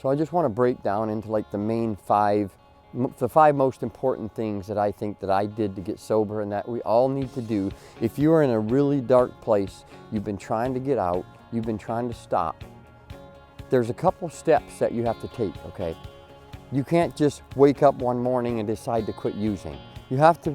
So I just want to break down into like the five most important things that I think that I did to get sober and that we all need to do. If you are in a really dark place, you've been trying to get out, you've been trying to stop, there's a couple steps that you have to take, okay? You can't just wake up one morning and decide to quit using. You have to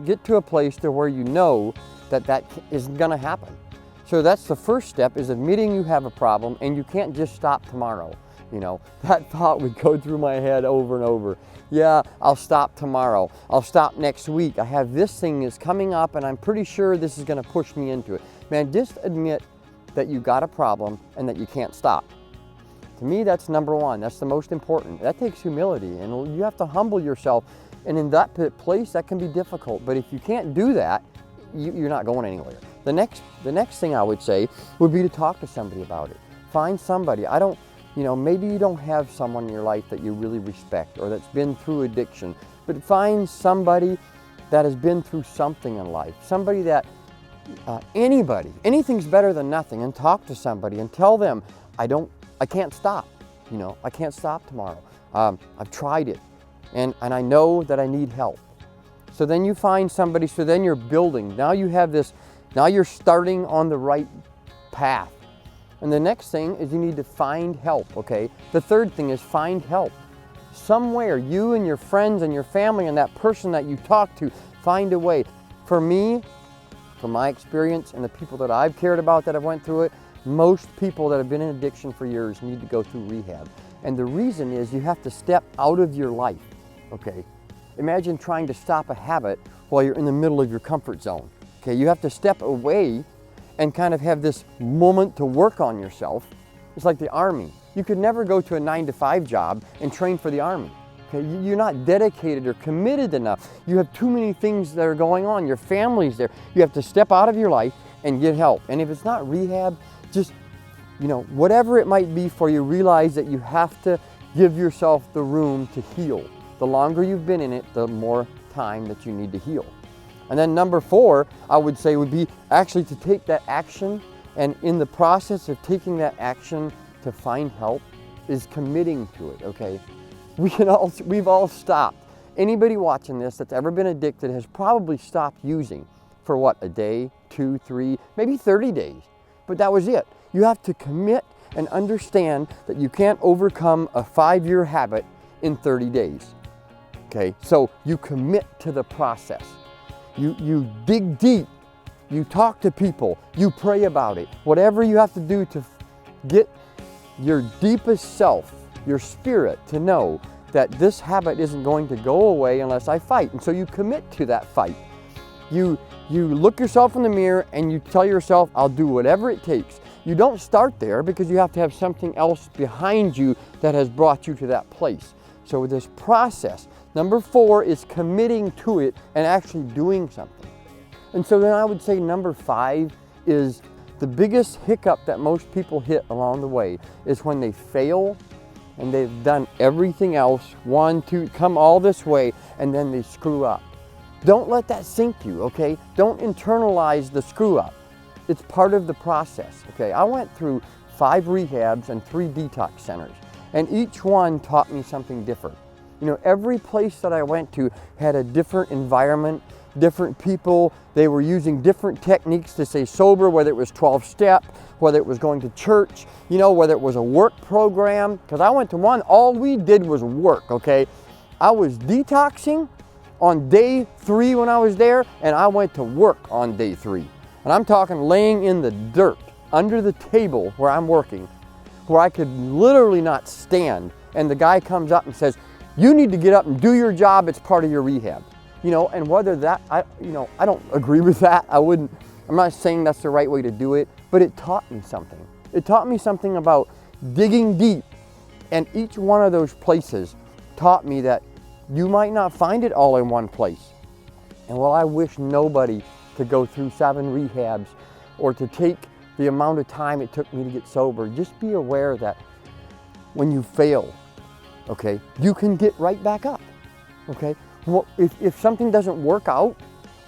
get to a place to where you know that isn't gonna happen. So that's the first step, is admitting you have a problem and you can't just stop tomorrow. You know, that thought would go through my head over and over. Yeah, I'll stop tomorrow. I'll stop next week. I have this thing is coming up and I'm pretty sure this is gonna push me into it. Man, just admit that you got a problem and that you can't stop. To me, that's number one. That's the most important. That takes humility, and you have to humble yourself. And in that place, that can be difficult. But if you can't do that, you're not going anywhere. The next thing I would say would be to talk to somebody about it. Find somebody. Maybe you don't have someone in your life that you really respect or that's been through addiction, but find somebody that has been through something in life. Somebody that, anything's better than nothing, and talk to somebody and tell them, I can't stop. I can't stop tomorrow. I've tried it, and I know that I need help. So then you find somebody, so then you're building. Now you have this, now you're starting on the right path. And the next thing is you need to find help, okay? The third thing is find help. Somewhere, you and your friends and your family and that person that you talk to, find a way. For me, from my experience and the people that I've cared about that have went through it, most people that have been in addiction for years need to go through rehab. And the reason is you have to step out of your life, okay? Imagine trying to stop a habit while you're in the middle of your comfort zone, okay? You have to step away and kind of have this moment to work on yourself. It's like the Army. You could never go to a 9-to-5 job and train for the Army, okay? You're not dedicated or committed enough. You have too many things that are going on. Your family's there. You have to step out of your life and get help. And if it's not rehab, just, whatever it might be for you, realize that you have to give yourself the room to heal. The longer you've been in it, the more time that you need to heal. And then number 4, I would say, would be actually to take that action, and in the process of taking that action to find help is committing to it, okay? We've all stopped. Anybody watching this that's ever been addicted has probably stopped using for what, a day, 2, 3, maybe 30 days. But that was it. You have to commit and understand that you can't overcome a 5-year habit in 30 days. Okay, so you commit to the process. You dig deep, you talk to people, you pray about it. Whatever you have to do to get your deepest self, your spirit, to know that this habit isn't going to go away unless I fight. And so you commit to that fight. You look yourself in the mirror and you tell yourself, I'll do whatever it takes. You don't start there because you have to have something else behind you that has brought you to that place. So this process, number 4 is committing to it and actually doing something. And so then I would say number 5 is the biggest hiccup that most people hit along the way is when they fail and they've done everything else, 1, 2, come all this way, and then they screw up. Don't let that sink you, okay? Don't internalize the screw up. It's part of the process, okay? I went through 5 rehabs and 3 detox centers, and each one taught me something different. Every place that I went to had a different environment, different people. They were using different techniques to stay sober, whether it was 12-step, whether it was going to church, whether it was a work program. Because I went to one, all we did was work, okay? I was detoxing on day 3 when I was there, and I went to work on day 3. And I'm talking laying in the dirt under the table where I'm working, where I could literally not stand. And the guy comes up and says, you need to get up and do your job. It's part of your rehab. And whether that, I don't agree with that. I'm not saying that's the right way to do it, but it taught me something. It taught me something about digging deep. And each one of those places taught me that you might not find it all in one place. And while I wish nobody to go through 7 rehabs or to take the amount of time it took me to get sober, just be aware that when you fail, okay, you can get right back up, okay? Well, if something doesn't work out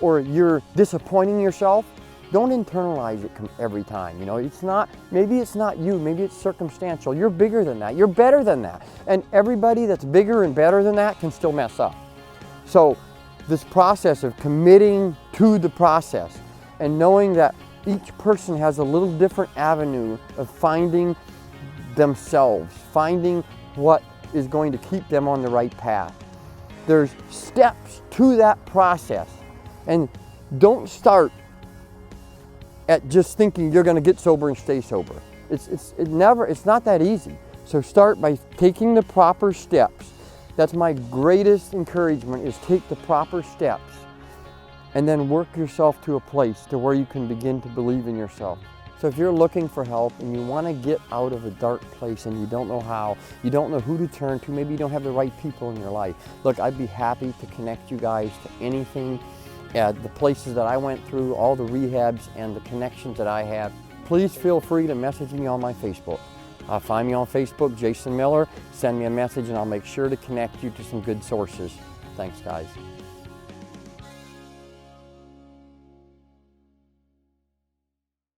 or you're disappointing yourself, don't internalize it every time. You know, maybe it's not you, maybe it's circumstantial. You're bigger than that, you're better than that. And everybody that's bigger and better than that can still mess up. So this process of committing to the process and knowing that each person has a little different avenue of finding themselves, finding what is going to keep them on the right path. There's steps to that process, and don't start at just thinking you're going to get sober and stay sober. It's not that easy. So start by taking the proper steps. That's my greatest encouragement, is take the proper steps and then work yourself to a place to where you can begin to believe in yourself. So if you're looking for help and you want to get out of a dark place and you don't know how, you don't know who to turn to, maybe you don't have the right people in your life, look, I'd be happy to connect you guys to anything, the places that I went through, all the rehabs and the connections that I have. Please feel free to message me on my Facebook. Find me on Facebook, Jason Miller, send me a message and I'll make sure to connect you to some good sources. Thanks, guys.